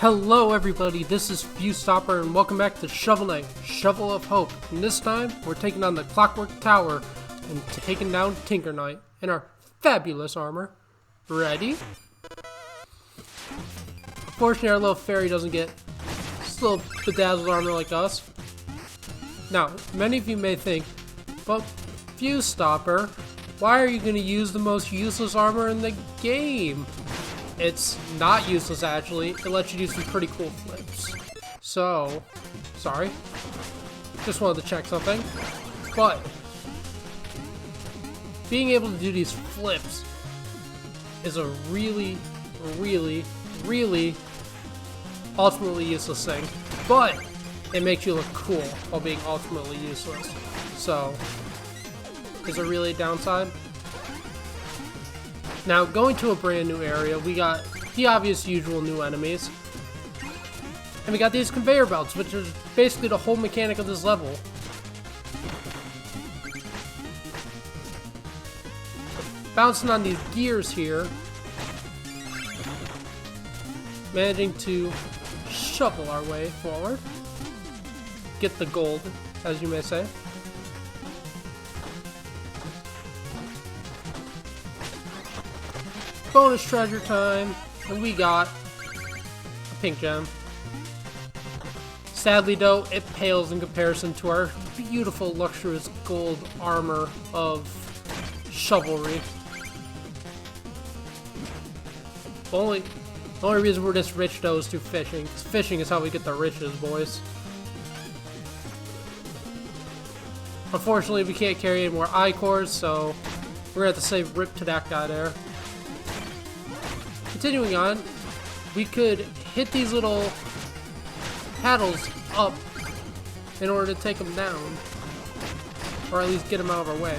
Hello everybody, this is Viewstopper and welcome back to Shovel Knight, Shovel of Hope. And this time, we're taking on the Clockwork Tower and taking down Tinker Knight in our fabulous armor. Ready? Unfortunately, our little fairy doesn't get this little bedazzled armor like us. Now, many of you may think, but Viewstopper, why are you going to use the most useless armor in the game? It's not useless actually, it lets you do some pretty cool flips. So, sorry, just wanted to check something, but being able to do these flips is a really ultimately useless thing, but it makes you look cool while being ultimately useless. So, is there really a downside? Now, going to a brand new area, we got the obvious usual new enemies. And we got these conveyor belts, which is basically the whole mechanic of this level. Bouncing on these gears here. Managing to shovel our way forward. Get the gold, as you may say. Bonus treasure time, and we got a pink gem. Sadly though, it pales in comparison to our beautiful luxurious gold armor of chivalry. The only reason we're this rich though is through fishing. Fishing is how we get the riches, boys. Unfortunately, we can't carry any more I-cores, so we're gonna have to say rip to that guy there. Continuing on, we could hit these little paddles up in order to take them down, or at least get them out of our way.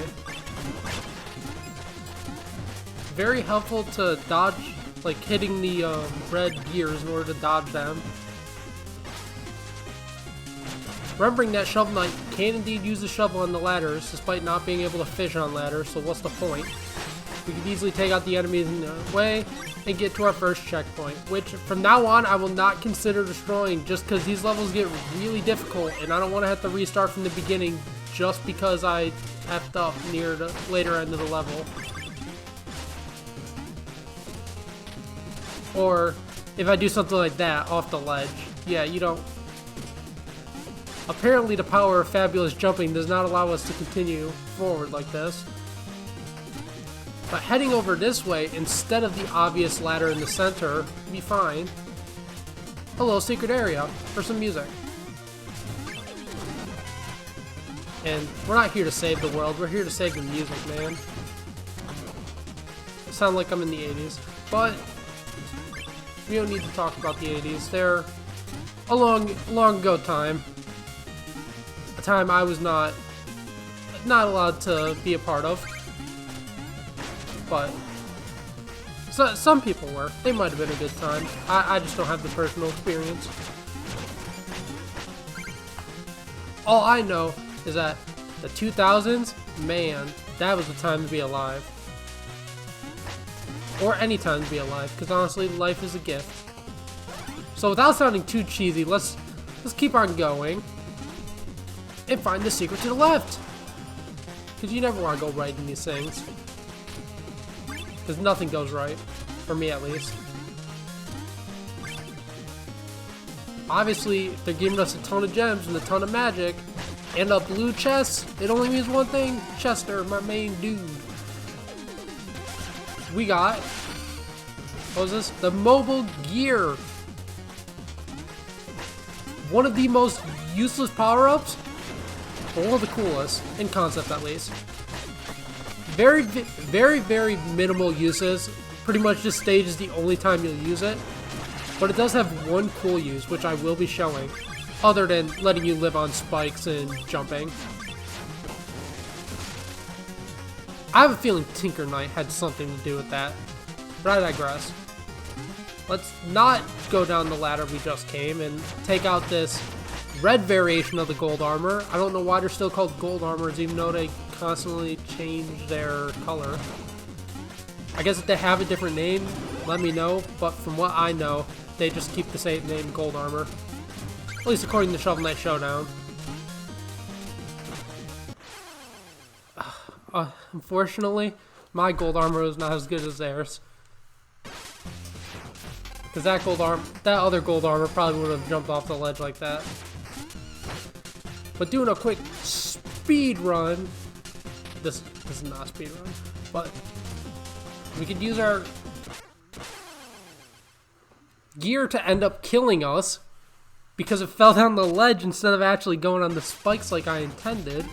Very helpful to dodge, like hitting the red gears in order to dodge them. Remembering that Shovel Knight can indeed use the shovel on the ladders, despite not being able to fish on ladders, so what's the point? We can easily take out the enemies in the way and get to our first checkpoint, which from now on I will not consider destroying just because these levels get really difficult and I don't want to have to restart from the beginning just because I effed up near the later end of the level. Or if I do something like that off the ledge. Yeah, you don't... Apparently the power of fabulous jumping does not allow us to continue forward like this. But heading over this way, instead of the obvious ladder in the center, would be fine. A little secret area for some music. And we're not here to save the world, we're here to save the music, man. I sound like I'm in the 80s, but we don't need to talk about the 80s. They're a long ago time. A time I was not allowed to be a part of. But so, some people were. They might have been a good time. I just don't have the personal experience. All I know is that the 2000s, man, that was the time to be alive. Or any time to be alive, because honestly, life is a gift. So without sounding too cheesy, let's keep on going and find the secret to the left. Because you never want to go right in these things. Because nothing goes right, for me at least. Obviously, if they're giving us a ton of gems and a ton of magic, and a blue chest, it only means one thing: Chester, my main dude. We got, what was this? The mobile gear. One of the most useless power-ups, but one of the coolest, in concept at least. Very minimal uses. Pretty much this stage is the only time you'll use it. But it does have one cool use, which I will be showing. Other than letting you live on spikes and jumping. I have a feeling Tinker Knight had something to do with that. But I digress. Let's not go down the ladder we just came and take out this red variation of the gold armor. I don't know why they're still called gold armors, even though they constantly change their color. I guess if they have a different name, let me know, but from what I know, they just keep the same name, Gold Armor. At least according to Shovel Knight Showdown. Unfortunately, my Gold Armor is not as good as theirs. Because that other Gold Armor probably would have jumped off the ledge like that. But doing a quick speed run, this is not a speed run, but we could use our gear to end up killing us because it fell down the ledge instead of actually going on the spikes like I intended.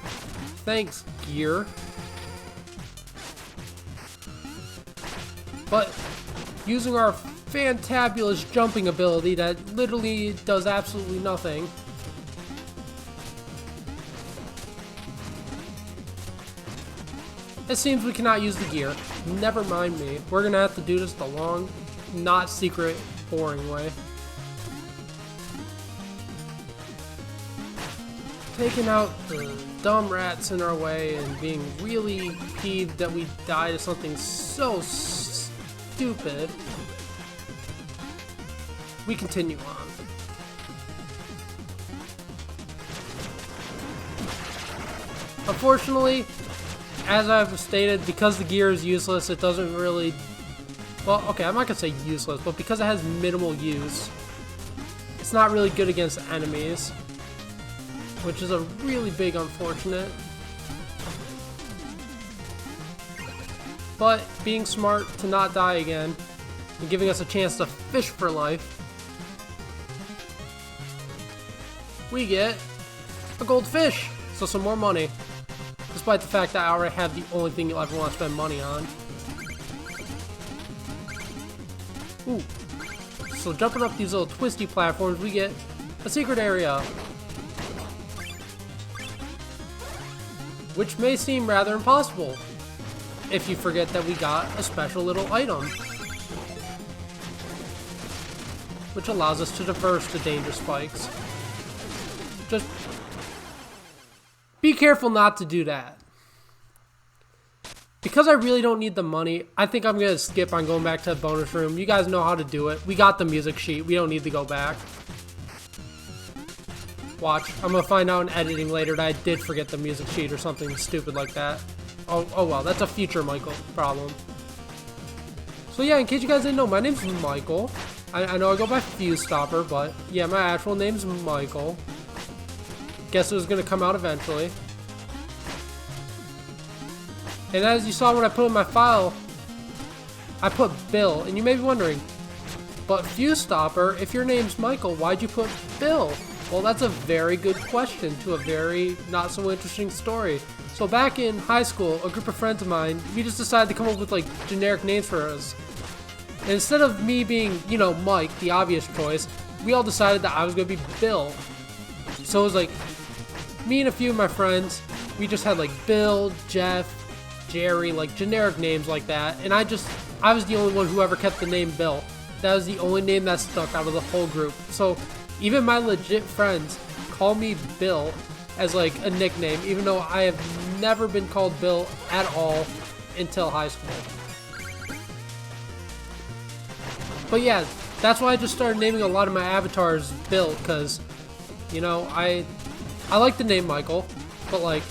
Thanks, gear. But using our fantabulous jumping ability that literally does absolutely nothing, it seems we cannot use the gear. Never mind me. We're gonna have to do this the long, not secret, boring way. Taking out the dumb rats in our way and being really peeved that we died to something so stupid. We continue on. Unfortunately, as I've stated, because the gear is useless, it doesn't really... Well, okay, I'm not gonna say useless, but because it has minimal use, it's not really good against enemies, which is a really big unfortunate. But being smart to not die again and giving us a chance to fish for life, we get a goldfish, so some more money. Despite the fact that I already have the only thing you'll ever want to spend money on. Ooh. So jumping up these little twisty platforms, we get a secret area. Which may seem rather impossible if you forget that we got a special little item, which allows us to traverse the danger spikes. Just be careful not to do that. Because I really don't need the money, I think I'm going to skip on going back to the bonus room. You guys know how to do it. We got the music sheet. We don't need to go back. Watch. I'm going to find out in editing later that I did forget the music sheet or something stupid like that. Oh well, that's a future Michael problem. So yeah, in case you guys didn't know, my name's Michael. I know I go by Fuse Stopper, but yeah, my actual name's Michael. Guess it was going to come out eventually. And as you saw when I put in my file, I put Bill. And you may be wondering, but Fuse Stopper, if your name's Michael, why'd you put Bill? Well, that's a very good question to a very not so interesting story. So back in high school, a group of friends of mine, we just decided to come up with like generic names for us. And instead of me being, you know, Mike, the obvious choice, we all decided that I was going to be Bill. So it was like, me and a few of my friends, we just had like Bill, Jeff, Jerry, like generic names like that. And I was the only one who ever kept the name Bill. That was the only name that stuck out of the whole group. So even my legit friends call me Bill as like a nickname, even though I have never been called Bill at all until high school. But yeah, that's why I just started naming a lot of my avatars Bill, because, you know, I like the name Michael, but like,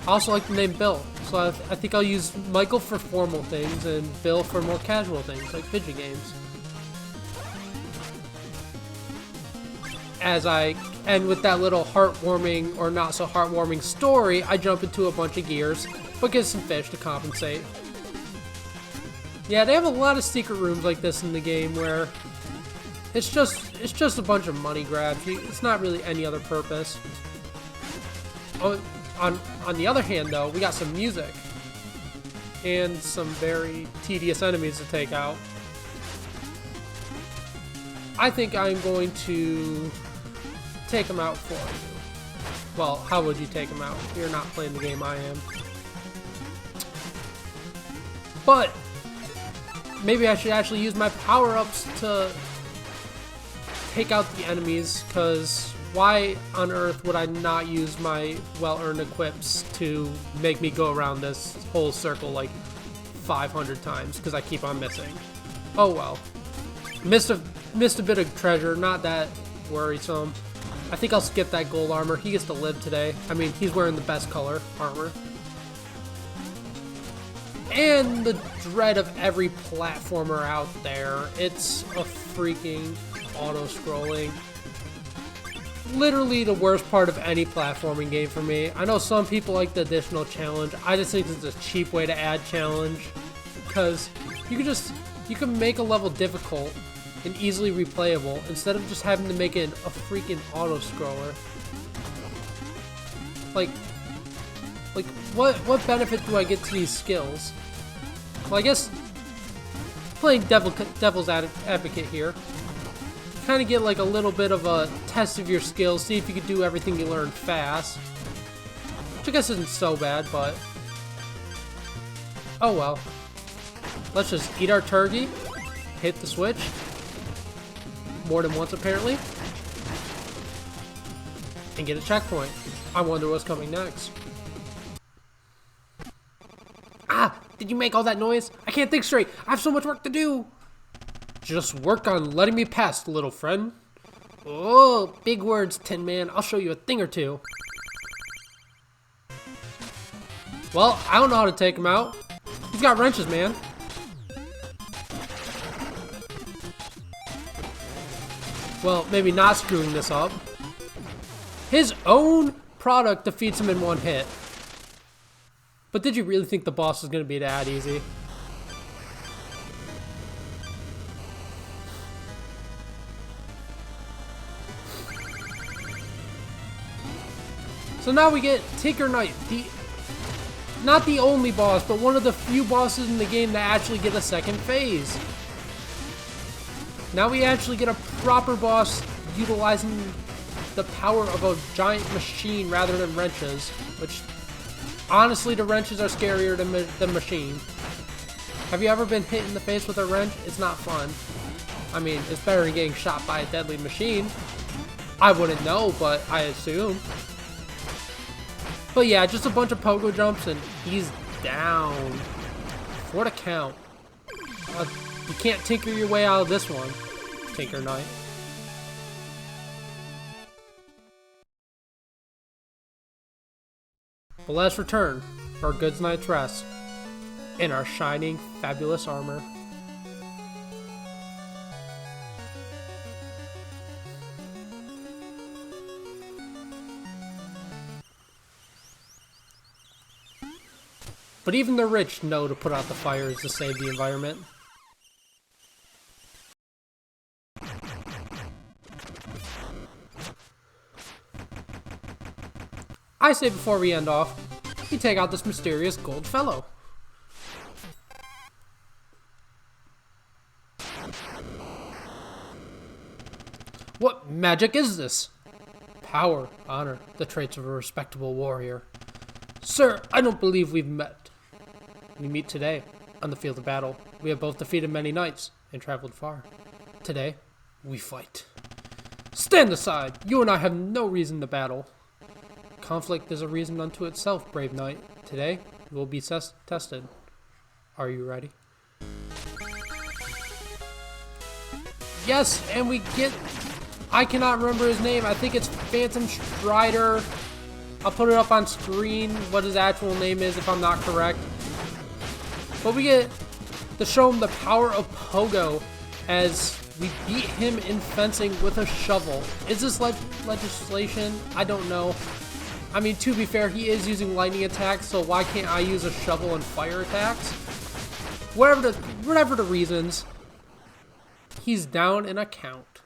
I also like the name Bill. So I think I'll use Michael for formal things and Bill for more casual things, like video games. And with that little heartwarming or not so heartwarming story, I jump into a bunch of gears, but get some fish to compensate. Yeah, they have a lot of secret rooms like this in the game where it's just a bunch of money grabs. It's not really any other purpose. Oh, on the other hand, though, we got some music and some very tedious enemies to take out. I think I'm going to take them out for you. Well, how would you take them out? You're not playing the game I am. But maybe I should actually use my power-ups to take out the enemies, because why on earth would I not use my well-earned equips to make me go around this whole circle like 500 times, because I keep on missing. Oh well. Missed Missed a bit of treasure, not that worrisome. I think I'll skip that gold armor. He gets to live today. I mean, he's wearing the best color armor. And the dread of every platformer out there. It's a freaking auto-scrolling. Literally the worst part of any platforming game for me. I know some people like the additional challenge. I just think it's a cheap way to add challenge. Because you can make a level difficult and easily replayable instead of just having to make it a freaking auto-scroller. Like what benefit do I get to these skills? Well, I guess playing devil's advocate here, you kind of get like a little bit of a test of your skills, see if you can do everything you learn fast. Which I guess isn't so bad, but oh well. Let's just eat our turkey, hit the switch. More than once apparently. And get a checkpoint. I wonder what's coming next. Ah! Did you make all that noise? I can't think straight. I have so much work to do. Just work on letting me pass, little friend. Oh, big words, Tin Man. I'll show you a thing or two. Well, I don't know how to take him out. He's got wrenches, man. Well, maybe not screwing this up. His own product defeats him in one hit. But did you really think the boss was going to be that easy? So now we get Tinker Knight, not the only boss, but one of the few bosses in the game that actually get a second phase. Now we actually get a proper boss utilizing the power of a giant machine rather than wrenches, which honestly the wrenches are scarier than the machine. Have you ever been hit in the face with a wrench? It's not fun. I mean, it's better than getting shot by a deadly machine. I wouldn't know, but I assume. But yeah, just a bunch of pogo jumps and he's down. For the count. You can't tinker your way out of this one, Tinker Knight. But let's return for a good night's rest in our shining, fabulous armor. But even the rich know to put out the fires to save the environment. I say before we end off, we take out this mysterious gold fellow. What magic is this? Power, honor, the traits of a respectable warrior. Sir, I don't believe we've met. We meet today, on the field of battle. We have both defeated many knights and traveled far. Today, we fight. Stand aside! You and I have no reason to battle. Conflict is a reason unto itself, brave knight. Today, you will be tested. Are you ready? Yes, and we get... I cannot remember his name. I think it's Phantom Strider. I'll put it up on screen, what his actual name is if I'm not correct. But we get to show him the power of Pogo as we beat him in fencing with a shovel. Is this legislation? I don't know. I mean, to be fair, he is using lightning attacks, so why can't I use a shovel and fire attacks? Whatever the reasons, he's down in a count.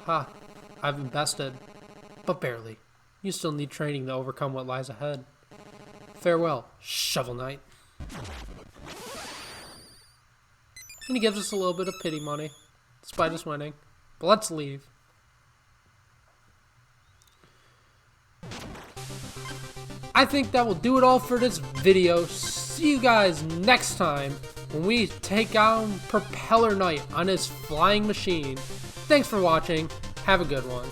Ha, I've invested, but barely. You still need training to overcome what lies ahead. Farewell, Shovel Knight. And he gives us a little bit of pity money, despite us winning. But let's leave. I think that will do it all for this video. See you guys next time when we take on Propeller Knight on his flying machine. Thanks for watching. Have a good one.